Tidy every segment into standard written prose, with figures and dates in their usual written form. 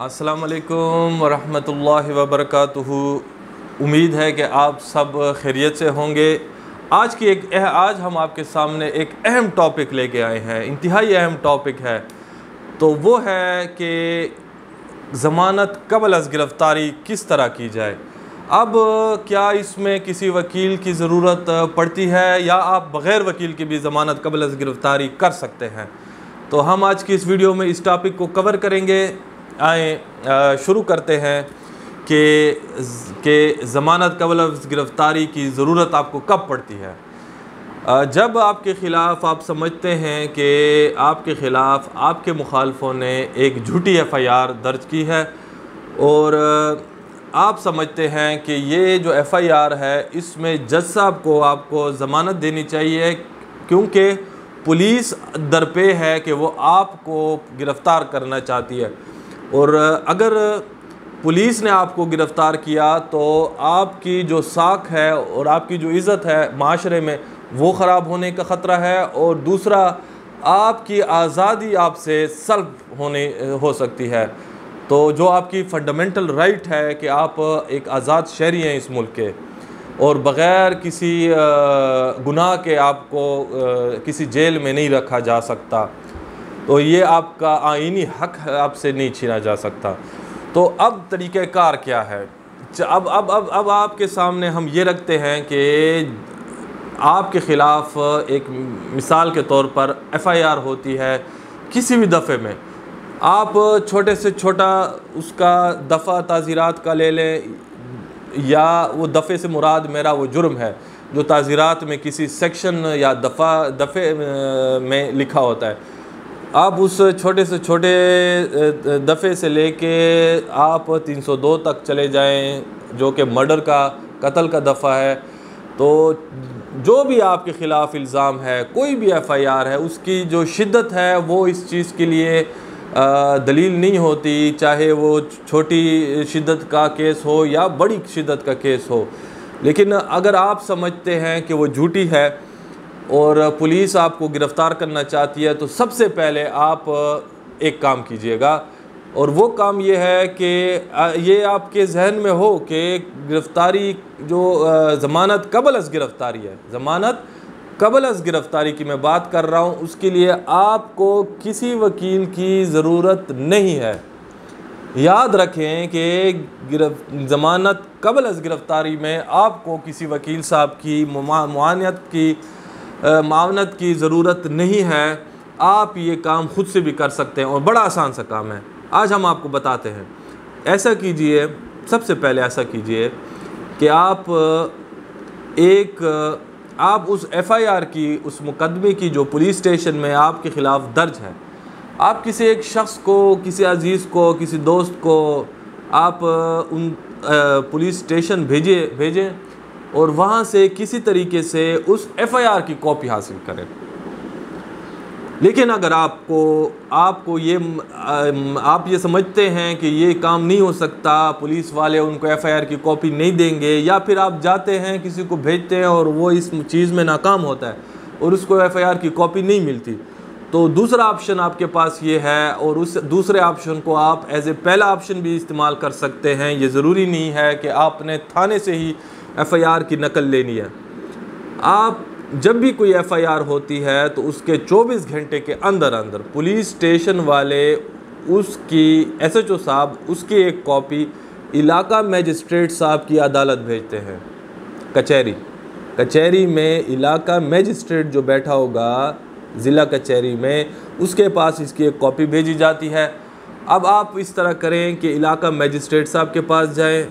अस्सलाम वालेकुम वरहमतुल्लाहि वबरकातुहू। उम्मीद है कि आप सब खैरियत से होंगे। आज हम आपके सामने एक अहम टॉपिक लेके आए हैं, इंतहाई अहम टॉपिक है। तो वो है कि ज़मानत क़ब्ल अज़ गिरफ़्तारी किस तरह की जाए। अब क्या इसमें किसी वकील की ज़रूरत पड़ती है या आप बग़ैर वकील की भी ज़मानत क़ब्ल अज़ गिरफ़्तारी कर सकते हैं? तो हम आज की इस वीडियो में इस टॉपिक को कवर करेंगे। आए शुरू करते हैं कि ज़मानत क़ब्ल अज़ गिरफ़्तारी की ज़रूरत आपको कब पड़ती है। जब आपके ख़िलाफ़ आप समझते हैं कि आपके ख़िलाफ़ आपके मुखालफों ने एक झूठी FIR दर्ज की है और आप समझते हैं कि ये जो FIR है इसमें जज साहब को आपको ज़मानत देनी चाहिए, क्योंकि पुलिस दरपे है कि वो आपको गिरफ़्तार करना चाहती है। और अगर पुलिस ने आपको गिरफ़्तार किया तो आपकी जो साख है और आपकी जो इज़्ज़त है माशरे में वो ख़राब होने का ख़तरा है, और दूसरा आपकी आज़ादी आपसे सल्ब हो सकती है। तो जो आपकी फ़ंडामेंटल राइट है कि आप एक आज़ाद शहरी हैं इस मुल्क के और बग़ैर किसी गुनाह के आपको किसी जेल में नहीं रखा जा सकता, तो ये आपका आईनी हक़ आपसे नहीं छीना जा सकता। तो अब तरीक़ेकार क्या है? अब आपके सामने हम ये रखते हैं कि आपके ख़िलाफ़ एक मिसाल के तौर पर FIR होती है किसी भी दफ़े में। आप छोटे से छोटा उसका दफ़ा ताज़ीरात का ले लें, या वो दफ़े से मुराद मेरा वो जुर्म है जो ताज़ीरात में किसी सेक्शन या दफ़े में लिखा होता है। आप उस छोटे से छोटे दफ़े से लेके आप 302 तक चले जाएं जो कि मर्डर का, कत्ल का दफ़ा है। तो जो भी आपके ख़िलाफ़ इल्ज़ाम है, कोई भी FIR है, उसकी जो शिद्दत है वो इस चीज़ के लिए दलील नहीं होती, चाहे वो छोटी शिद्दत का केस हो या बड़ी शिद्दत का केस हो। लेकिन अगर आप समझते हैं कि वो झूठी है और पुलिस आपको गिरफ़्तार करना चाहती है, तो सबसे पहले आप एक काम कीजिएगा, और वो काम ये है कि ये आपके जहन में हो कि गिरफ़्तारी जो ज़मानत क़ब्ल अज़ गिरफ़्तारी है, ज़मानत क़ब्ल अज़ गिरफ़्तारी की मैं बात कर रहा हूँ, उसके लिए आपको किसी वकील की ज़रूरत नहीं है। याद रखें कि ज़मानत क़ब्ल अज़ गिरफ़्तारी में आपको किसी वकील साहब की मावनत की ज़रूरत नहीं है। आप ये काम ख़ुद से भी कर सकते हैं और बड़ा आसान सा काम है। आज हम आपको बताते हैं। ऐसा कीजिए, सबसे पहले ऐसा कीजिए कि आप उस FIR की, उस मुकदमे की जो पुलिस स्टेशन में आपके ख़िलाफ़ दर्ज है, आप किसी एक शख्स को, किसी अज़ीज़ को, किसी दोस्त को आप उन पुलिस स्टेशन भेजें और वहाँ से किसी तरीके से उस FIR की कॉपी हासिल करें। लेकिन अगर आप ये समझते हैं कि ये काम नहीं हो सकता, पुलिस वाले उनको FIR की कॉपी नहीं देंगे, या फिर आप जाते हैं किसी को भेजते हैं और वो इस चीज़ में नाकाम होता है और उसको FIR की कॉपी नहीं मिलती, तो दूसरा ऑप्शन आपके पास ये है, और उस दूसरे ऑप्शन को आप एज ए पहला ऑप्शन भी इस्तेमाल कर सकते हैं। ये ज़रूरी नहीं है कि आपने थाने से ही FIR की नकल लेनी है। आप जब भी कोई FIR होती है तो उसके 24 घंटे के अंदर पुलिस स्टेशन वाले उसकी SHO साहब उसकी एक कॉपी इलाका मैजिस्ट्रेट साहब की अदालत भेजते हैं। कचहरी में इलाका मैजिस्ट्रेट जो बैठा होगा ज़िला कचहरी में, उसके पास इसकी एक कॉपी भेजी जाती है। अब आप इस तरह करें कि इलाका मैजिस्ट्रेट साहब के पास जाएं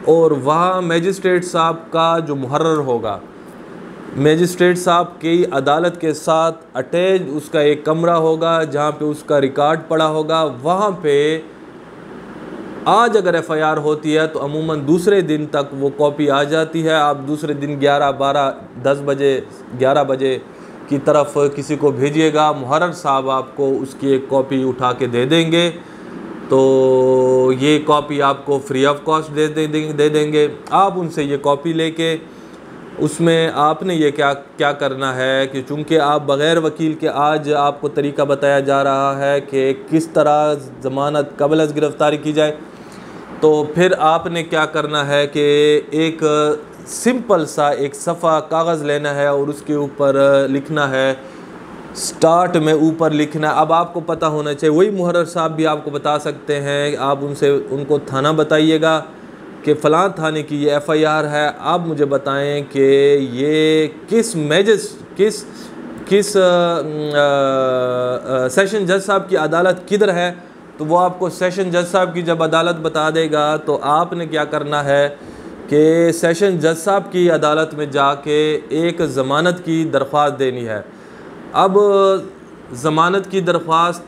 और वहाँ मैजिस्ट्रेट साहब का जो मुहर्रर होगा, मैजिस्ट्रेट साहब की अदालत के साथ अटैच उसका एक कमरा होगा जहाँ पे उसका रिकॉर्ड पड़ा होगा। वहाँ पे आज अगर FIR होती है तो अमूमन दूसरे दिन तक वो कॉपी आ जाती है। आप दूसरे दिन 11, 12, 10 बजे, 11 बजे की तरफ किसी को भेजिएगा, मुहर्रर साहब आपको उसकी एक कॉपी उठा के दे देंगे। तो ये कॉपी आपको फ्री ऑफ कॉस्ट दे देंगे। आप उनसे ये कॉपी लेके उसमें आपने ये क्या क्या करना है कि चूँकि आप बग़ैर वकील के, आज आपको तरीका बताया जा रहा है कि किस तरह ज़मानत क़ब्ल अज़ गिरफ़्तारी की जाए। तो फिर आपने क्या करना है कि एक सिंपल सा एक सफ़ा कागज़ लेना है और उसके ऊपर लिखना है, स्टार्ट में ऊपर लिखना। अब आपको पता होना चाहिए, वही मुहर्रर साहब भी आपको बता सकते हैं, आप उनको थाना बताइएगा कि फ़लाँ थाने की ये FIR है, आप मुझे बताएं कि ये किस सेशन जज साहब की अदालत किधर है। तो वो आपको सेशन जज साहब की जब अदालत बता देगा तो आपने क्या करना है कि सेशन जज साहब की अदालत में जाके एक ज़मानत की दरख्वास्त देनी है। अब ज़मानत की दरख्वास्त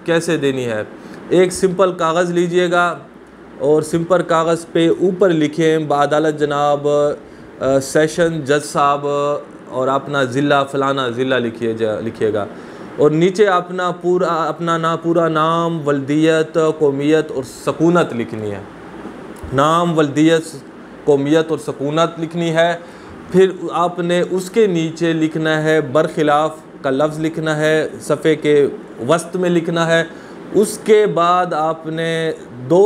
कैसे देनी है? एक सिंपल कागज़ लीजिएगा और सिंपल कागज़ पे ऊपर लिखें बाअदालत जनाब सेशन जज साहब और अपना ज़िला फ़लाना ज़िला लिखिएगा और नीचे अपना पूरा नाम, वल्दियत, कौमियत और सकूनत लिखनी है। नाम, वल्दियत, कौमियत और सकूनत लिखनी है। फिर आपने उसके नीचे लिखना है बरखिलाफ़ का लफ्ज़ लिखना है, सफ़े के वस्त में लिखना है। उसके बाद आपने 2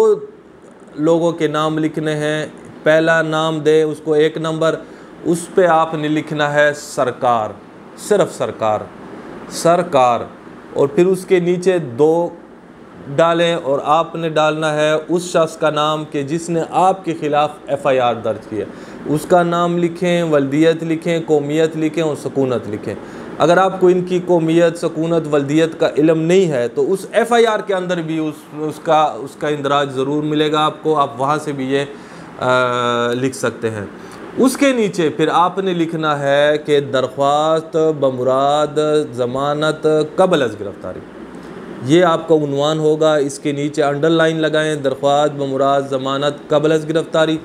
लोगों के नाम लिखने हैं। पहला नाम दे उसको 1 नंबर, उस पे आपने लिखना है सरकार, सिर्फ सरकार और फिर उसके नीचे 2 डालें और आपने डालना है उस शख्स का नाम कि जिसने आपके ख़िलाफ़ FIR दर्ज किया, उसका नाम लिखें, वल्दियत लिखें, कौमियत लिखें और सकूनत लिखें। अगर आपको इनकी कौमियत, सकूनत, वल्दियत का इल्म नहीं है तो उस FIR के अंदर भी उसका इंदराज ज़रूर मिलेगा आपको, आप वहाँ से भी ये लिख सकते हैं। उसके नीचे फिर आपने लिखना है कि दरख्वास्त बमुराद ज़मानत क़ब्ल अज़ गिरफ़्तारी, ये आपका उन्वान होगा। इसके नीचे अंडरलाइन लगाएं, दरख्वास्त बमुराद ज़मानत क़ब्ल अज़ गिरफ़्तारी,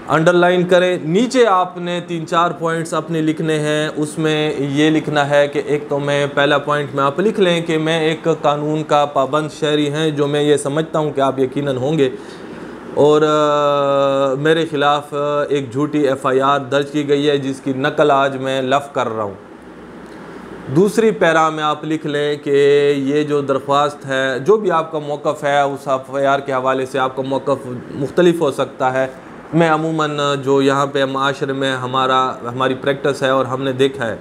अंडरलाइन करें। नीचे आपने 3-4 पॉइंट्स अपने लिखने हैं। उसमें ये लिखना है कि एक तो मैं पहला पॉइंट में आप लिख लें कि मैं एक कानून का पाबंद शहरी हैं, जो मैं ये समझता हूँ कि आप यकीनन होंगे, और मेरे ख़िलाफ़ एक झूठी FIR दर्ज की गई है जिसकी नकल आज मैं लफ़ कर रहा हूँ। दूसरी पैरा में आप लिख लें कि ये जो दरख्वास्त है, जो भी आपका मौक़िफ़ है उस FIR के हवाले से आपका मौक़िफ़ मुख्तलिफ हो सकता है। मैं अमूमन जो यहाँ पे माशरे में हमारी प्रैक्टिस है और हमने देखा है,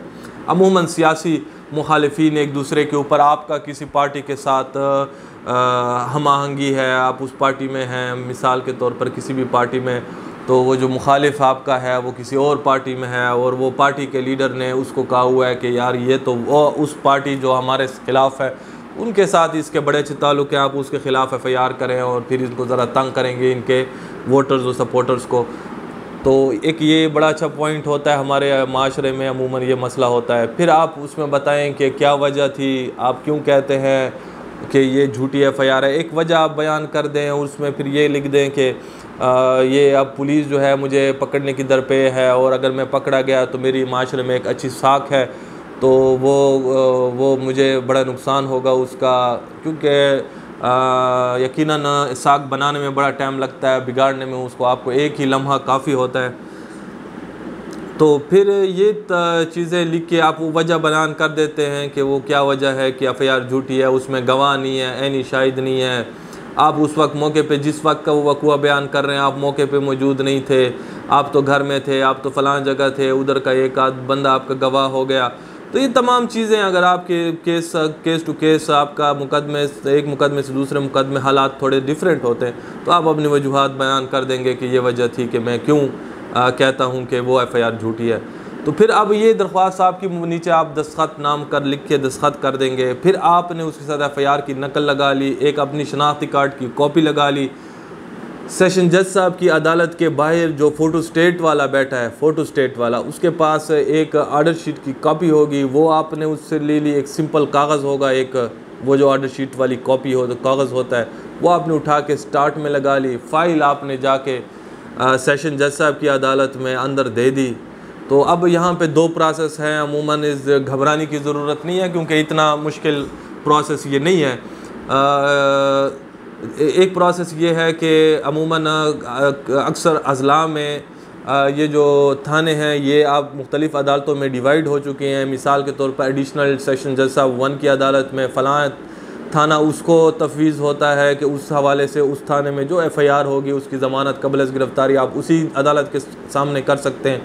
अमूमन सियासी मुखालिफिन एक दूसरे के ऊपर, आपका किसी पार्टी के साथ हम आहंगी है, आप उस पार्टी में हैं मिसाल के तौर पर किसी भी पार्टी में, तो वो जो मुखालिफ आपका है वो किसी और पार्टी में है और वो पार्टी के लीडर ने उसको कहा हुआ है कि यार ये तो वो उस पार्टी जो हमारे ख़िलाफ़ है उनके साथ इसके बड़े अच्छे ताल्लुक़ हैं, आप उसके ख़िलाफ़ FIR करें और फिर इनको ज़रा तंग करेंगे इनके वोटर्स और सपोर्टर्स को। तो एक ये बड़ा अच्छा पॉइंट होता है हमारे माशरे में, अमूमन ये मसला होता है। फिर आप उसमें बताएं कि क्या वजह थी, आप क्यों कहते हैं कि ये झूठी FIR है, एक वजह आप बयान कर दें। और उसमें फिर ये लिख दें कि ये अब पुलिस जो है मुझे पकड़ने की दर पे है और अगर मैं पकड़ा गया तो मेरी माशरे में एक अच्छी साख है, तो वो मुझे बड़ा नुकसान होगा उसका, क्योंकि यकीनन साग बनाने में बड़ा टाइम लगता है, बिगाड़ने में उसको आपको एक ही लम्हा काफ़ी होता है। तो फिर ये चीज़ें लिख के आप वो वजह बयान कर देते हैं कि वो क्या वजह है कि FIR झूठी है, उसमें गवाह नहीं है, ऐनी शाहिद नहीं है, आप उस वक्त मौके पे जिस वक्त का वो वक़्वा बयान कर रहे हैं आप मौके पे मौजूद नहीं थे, आप तो घर में थे, आप तो फ़लाँ जगह थे, उधर का एक आध बंदा आपका गवाह हो गया। तो ये तमाम चीज़ें अगर आपके केस टू केस आपका एक मुकदमे से दूसरे मुकदमे हालात थोड़े डिफरेंट होते हैं तो आप अपनी वजूहात बयान कर देंगे कि ये वजह थी कि मैं क्यों कहता हूँ कि वो FIR झूठी है। तो फिर अब ये दरख्वास्त आपकी नीचे आप दस्तखत नाम कर लिख के दस्तखत कर देंगे। फिर आपने उसके साथ FIR की नकल लगा ली, एक अपनी शनाख्ती कार्ड की कॉपी लगा ली। सेशन जज साहब की अदालत के बाहर जो फ़ोटो स्टेट वाला बैठा है, फ़ोटो स्टेट वाला, उसके पास एक आर्डर शीट की कॉपी होगी, वो आपने उससे ले ली। एक सिंपल कागज़ होगा, एक वो जो आर्डर शीट वाली कॉपी हो तो कागज़ होता है, वो आपने उठा के स्टार्ट में लगा ली। फ़ाइल आपने जाके सेशन जज साहब की अदालत में अंदर दे दी। तो अब यहाँ पे 2 प्रोसेस हैं, अमूमन इस घबराने की ज़रूरत नहीं है क्योंकि इतना मुश्किल प्रोसेस ये नहीं है। एक प्रोसेस ये है कि अमूमन अक्सर अज़ला में ये जो थाने हैं ये आप मुख्तलिफ़ अदालतों में डिवाइड हो चुके हैं। मिसाल के तौर पर एडिशनल सेशन जज साहब 1 की अदालत में फ़लाँ थाना उसको तफवीज़ होता है कि उस हवाले से उस थाने में जो FIR होगी उसकी ज़मानत क़ब्ल अज़ गिरफ़्तारी आप उसी अदालत के सामने कर सकते हैं।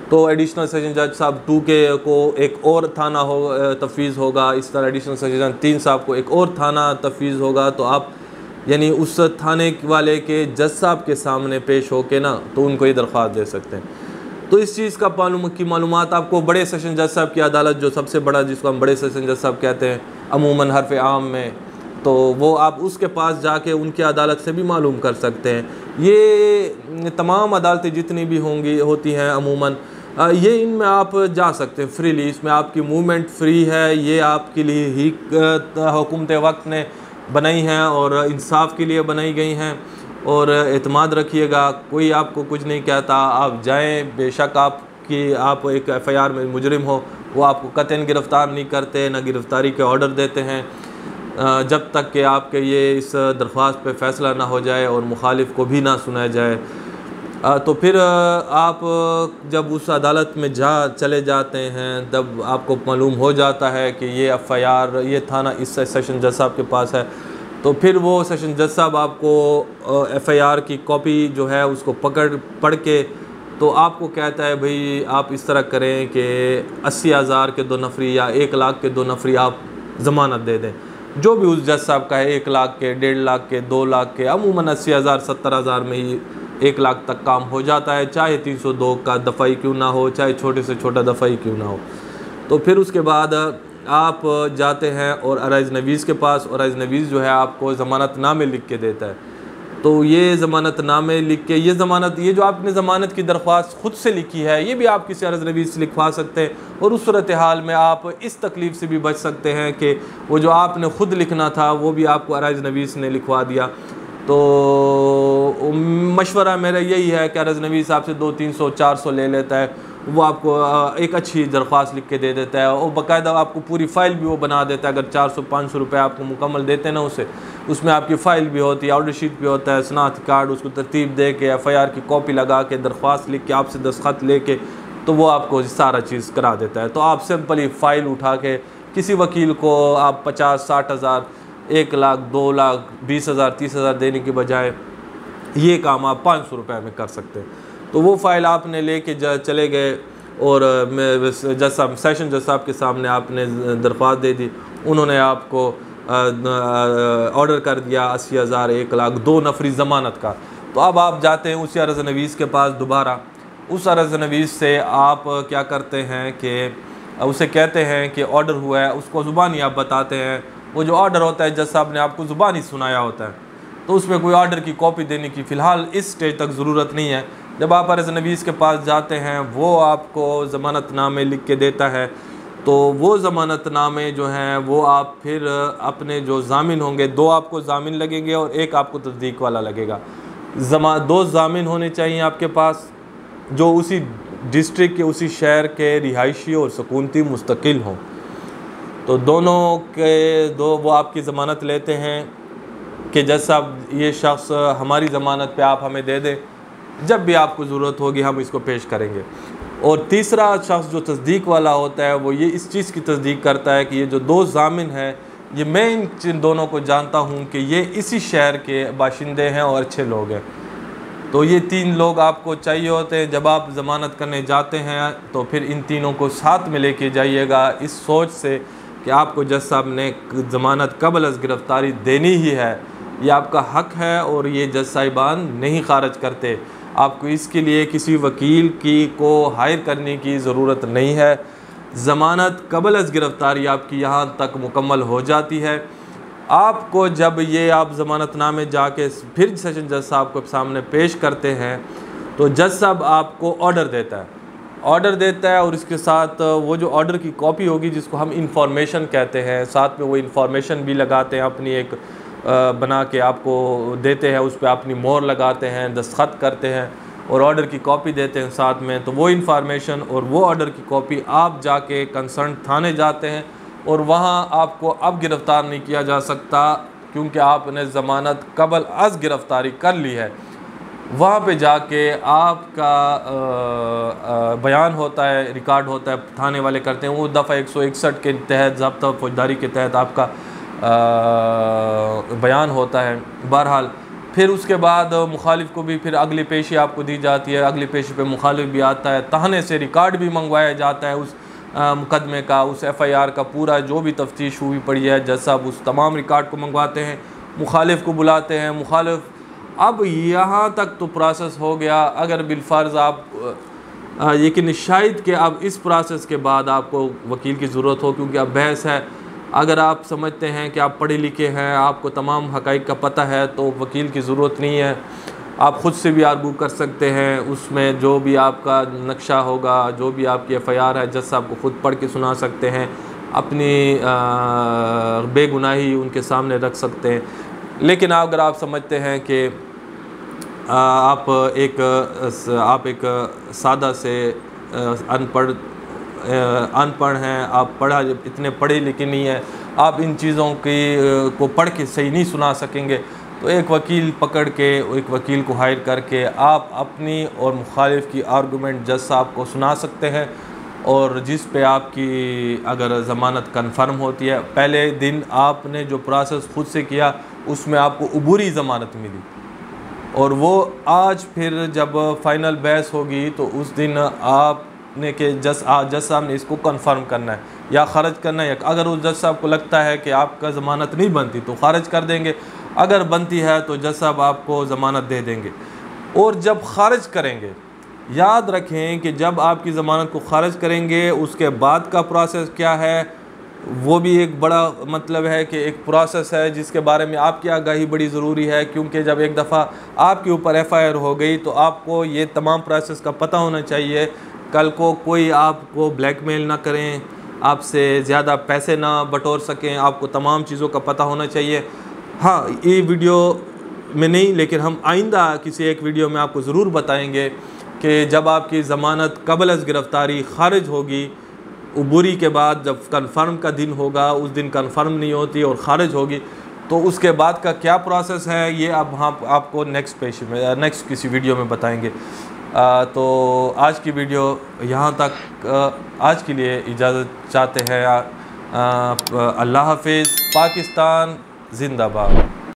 तो एडिशनल सेशन जज साहब 2 के को एक और थाना हो तफवीज़ होगा, इस तरह एडिशनल सेशन 3 साहब को एक और थाना तफवीज़ होगा। तो आप यानी उस थाने वाले के जज साहब के सामने पेश हो के ना तो उनको ये दरख्वास्त दे सकते हैं। तो इस चीज़ का मालूमात आपको बड़े सेशन जज साहब की अदालत जो सबसे बड़ा जिसको हम बड़े सेशन जज साहब कहते हैं अमूमन हरफ आम में, तो वो आप उसके पास जाके उनकी अदालत से भी मालूम कर सकते हैं। ये तमाम अदालतें जितनी भी होती हैं अमूमन ये इनमें आप जा सकते हैं फ्रीली, इसमें आपकी मूवमेंट फ्री है। ये आपके लिए ही हुकूमत वक्त ने बनाई हैं और इंसाफ के लिए बनाई गई हैं। और एतमाद रखिएगा, कोई आपको कुछ नहीं कहता, आप जाएं, बेशक आप एक FIR में मुजरिम हो, वो आपको कतई गिरफ़्तार नहीं करते, ना गिरफ़्तारी के ऑर्डर देते हैं जब तक कि आपके ये इस दरख्वास्त पे फ़ैसला ना हो जाए और मुखालिफ को भी ना सुनाया जाए। तो फिर आप जब उस अदालत में चले जाते हैं तब आपको मालूम हो जाता है कि ये FIR ये थाना इस सेशन जज साहब के पास है। तो फिर वो सेशन जज साहब आपको FIR की कॉपी जो है उसको पढ़ के तो आपको कहता है भाई आप इस तरह करें कि 80,000 के 2 नफरी या 1 लाख के 2 नफरी आप ज़मानत दे दें, जो भी उस जज साहब का है, 1 लाख के, 1.5 लाख के, 2 लाख के, अमूमन 80,000 70,000 में ही 1 लाख तक काम हो जाता है, चाहे 302 का दफ़ाई क्यों ना हो, चाहे छोटे से छोटा दफ़ाई क्यों ना हो। तो फिर उसके बाद आप जाते हैं और अराइज़ नवीज़ के पास, और अराइज़ नवीज़ जो है आपको ज़मानतनामे लिख के देता है। तो ये ज़मानतनामे लिख के ये जो आपने ज़मानत की दरख्वास्त ख़ुद से लिखी है ये भी आप किसी अराइज़ नवीज़ से लिखवा सकते हैं, और उस सूरत हाल में आप इस तकलीफ़ से भी बच सकते हैं कि वो जो आपने ख़ुद लिखना था वो भी आपको अराइज़ नवीज़ ने लिखवा दिया। तो मशवरा मेरा यही है कि अराइज़ नवीज़ आपसे 200-300-400 ले लेता है, वो आपको एक अच्छी दरख्वास्त लिख के दे देता है, और बाकायदा आपको पूरी फ़ाइल भी वो बना देता है। अगर 400-500 रुपये आपको मुकम्मल देते हैं ना उसमें आपकी फ़ाइल भी होती है, ऑर्डर शीट भी होता है, शनाख्ती कार्ड, उसको तरतीब दे के FIR की कॉपी लगा के दरख्वास्त लिख के आपसे दस्तखत लेके तो वो आपको सारा चीज़ करा देता है। तो आप सिंपली फ़ाइल उठा के किसी वकील को आप 50-60 हज़ार, 1 लाख, 2 लाख, 20,000, 30,000 देने के बजाय ये काम आप 500 रुपये में कर सकते हैं। तो वो फ़ाइल आपने लेके चले गए और सेशन जज साहब के सामने आपने दरख्वास्त दे दी, उन्होंने आपको ऑर्डर कर दिया 80,000, 1 लाख, 2 नफरी ज़मानत का। तो अब आप जाते हैं उसी अर्ज़ नवीस के पास दोबारा। उस अर्ज़ नवीस से आप क्या करते हैं कि उसे कहते हैं कि ऑर्डर हुआ है, उसको ज़ुबानी आप बताते हैं। वो जो ऑर्डर होता है जज साहब ने आपको ज़ुबानी सुनाया होता है, तो उसमें कोई ऑर्डर की कॉपी देने की फ़िलहाल इस स्टेज तक ज़रूरत नहीं है। जब आप अर्ज़ नवीस के पास जाते हैं वो आपको ज़मानतनामे लिख के देता है, तो वो ज़मानतनामे जो हैं वो आप फिर अपने जो ज़ामिन होंगे, 2 आपको ज़ामिन लगेंगे और 1 आपको तस्दीक वाला लगेगा। 2 ज़ामिन होने चाहिए आपके पास जो उसी डिस्ट्रिक्ट के, उसी शहर के रिहायशी और सकूनती मुस्तकिल हों। तो दोनों के वो आपकी ज़मानत लेते हैं कि जज साहब ये शख्स हमारी ज़मानत पे आप हमें दे दें, जब भी आपको ज़रूरत होगी हम इसको पेश करेंगे। और तीसरा शख्स जो तस्दीक वाला होता है वो ये इस चीज़ की तस्दीक करता है कि ये जो 2 ज़ामिन हैं ये मैं इन दोनों को जानता हूँ कि ये इसी शहर के बाशिंदे हैं और अच्छे लोग हैं। तो ये 3 लोग आपको चाहिए होते हैं। जब आप ज़मानत करने जाते हैं तो फिर इन तीनों को साथ में लेके जाइएगा, इस सोच से कि आपको जज साहब ने ज़मानत क़ब्ल अज़ गिरफ़्तारी देनी ही है, ये आपका हक़ है और ये जज साहिबान नहीं ख़ारिज करते। आपको इसके लिए किसी वकील को हायर करने की ज़रूरत नहीं है। ज़मानत क़ब्ल अज़ गिरफ़्तारी आपकी यहाँ तक मुकम्मल हो जाती है। आपको जब ये आप ज़मानतनामे जाके फिर सेशन जज साहब के सामने पेश करते हैं तो जज साहब आपको ऑर्डर देता है और इसके साथ वो जो ऑर्डर की कॉपी होगी जिसको हम इंफॉर्मेशन कहते हैं, साथ में वो इंफॉर्मेशन भी लगाते हैं, अपनी एक बना के आपको देते हैं, उस पर अपनी मोहर लगाते हैं, दस्तखत करते हैं और ऑर्डर की कॉपी देते हैं साथ में। तो वो इंफॉर्मेशन और वो ऑर्डर की कॉपी आप जाके कंसर्न थाने जाते हैं और वहाँ आपको अब गिरफ़्तार नहीं किया जा सकता क्योंकि आपने ज़मानत क़ब्ल अज़ गिरफ़्तारी कर ली है। वहाँ पे जाके आपका बयान होता है, रिकॉर्ड होता है, थाने वाले करते हैं, वो दफ़ा 161 के तहत ज़ब्ता फौजदारी के तहत आपका बयान होता है। बहरहाल फिर उसके बाद मुखालिफ को भी फिर अगली पेशी आपको दी जाती है, अगली पेशी पे मुखालिफ भी आता है, थाने से रिकॉर्ड भी मंगवाया जाता है उस मुकदमे का, उस FIR का पूरा जो भी तफ्तीश हुई पड़ी है, जज साहब उस तमाम रिकॉर्ड को मंगवाते हैं, मुखालिफ को बुलाते हैं, मुखालिफ। अब यहाँ तक तो प्रोसेस हो गया। अगर बिलफर्ज आप लेकिन शायद कि अब इस प्रोसेस के बाद आपको वकील की ज़रूरत हो, क्योंकि अब बहस है। अगर आप समझते हैं कि आप पढ़े लिखे हैं, आपको तमाम हक़ाइक़ का पता है, तो वकील की ज़रूरत नहीं है। आप ख़ुद से भी आर्गू कर सकते हैं, उसमें जो भी आपका नक्शा होगा, जो भी आपकी FIR है, जज साहब को ख़ुद पढ़ के सुना सकते हैं, अपनी बेगुनाही उनके सामने रख सकते हैं। लेकिन अगर आप समझते हैं कि आप एक सादा से अनपढ़ हैं, आप इतने पढ़े लिखे नहीं हैं, आप इन चीज़ों को पढ़ के सही नहीं सुना सकेंगे, तो एक वकील पकड़ के, एक वकील को हायर करके आप अपनी और मुखालिफ की आर्गूमेंट जज साहब को सुना सकते हैं। और जिस पे आपकी अगर ज़मानत कन्फर्म होती है, पहले दिन आपने जो प्रोसेस खुद से किया उसमें आपको अबूरी ज़मानत मिली, और वो आज फिर जब फ़ाइनल बहस होगी तो उस दिन आपने के जज साहब ने इसको कंफर्म करना है या ख़ारिज करना है। अगर उस जज साहब को लगता है कि आपका ज़मानत नहीं बनती तो ख़ारिज कर देंगे, अगर बनती है तो जज साहब आपको ज़मानत दे देंगे। और जब ख़ारिज करेंगे, याद रखें कि जब आपकी ज़मानत को ख़ारिज करेंगे उसके बाद का प्रोसेस क्या है, वो भी एक बड़ा मतलब है कि एक प्रोसेस है जिसके बारे में आपकी आगाही बड़ी ज़रूरी है। क्योंकि जब एक दफ़ा आपके ऊपर FIR हो गई तो आपको ये तमाम प्रोसेस का पता होना चाहिए। कल को कोई आपको ब्लैकमेल ना करें, आपसे ज़्यादा पैसे ना बटोर सकें, आपको तमाम चीज़ों का पता होना चाहिए। हाँ, ये वीडियो में नहीं, लेकिन हम आइंदा किसी एक वीडियो में आपको ज़रूर बताएँगे कि जब आपकी ज़मानत क़ब्ल अज़ गिरफ़्तारी ख़ारिज होगी, अबूरी के बाद जब कन्फर्म का दिन होगा, उस दिन कन्फर्म नहीं होती और ख़ारिज होगी, तो उसके बाद का क्या प्रोसेस है ये अब हम आपको नेक्स्ट किसी वीडियो में बताएंगे। तो आज की वीडियो यहाँ तक, आज के लिए इजाज़त चाहते हैं। अल्लाह हाफ़िज़। पाकिस्तान ज़िंदाबाद।